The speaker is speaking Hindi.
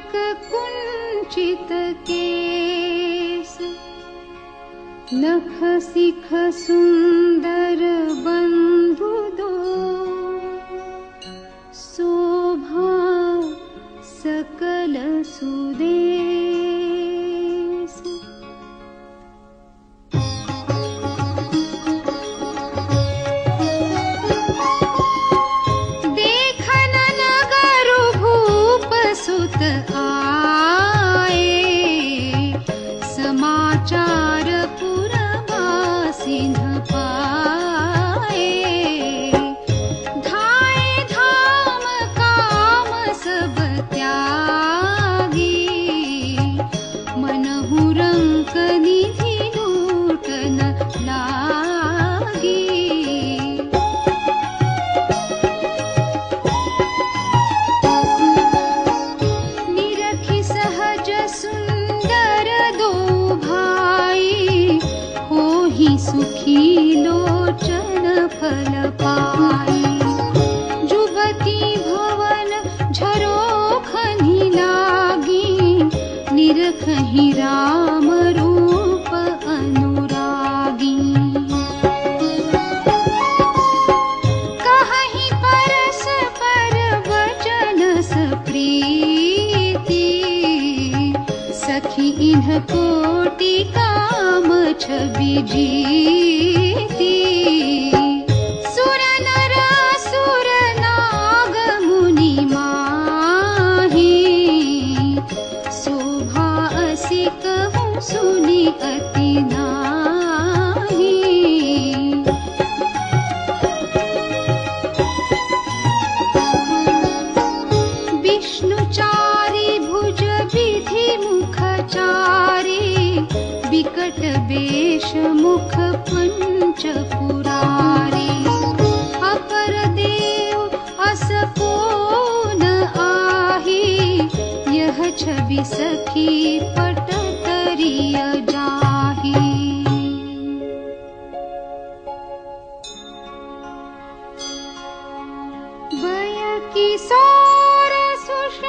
कोटक कुंचित केस, नख सिख सुंदर बंधु दो, शोभा सकल सुदेश। देखन नगर भूप सुत आए, समाचार पुरवासिन पाए। धाय धाम काम सब त्यागी, मनहु रंक निधि लूटन लागी। निरखि सहज सुंदर दो भाई, होहि सुखी लोचन फल पाई। जुबती भवन झरोखनि लागी, निरखहि राम रूप अनुरागी। कहहि परस्पर वचन प्रीति, सखी इन्ह कोटि काम छवि जीती। सुर नर असुर नाग मुनि माही, शोभा असी कहूँ सुनि अति नाही। विष्णुचारी भुज विधि मुखचारी, विकट वेश मुख पंच पुरारी। अपर देव अस को न आही, यह छवि सखी पट करिय जाही। वय किशोर सुष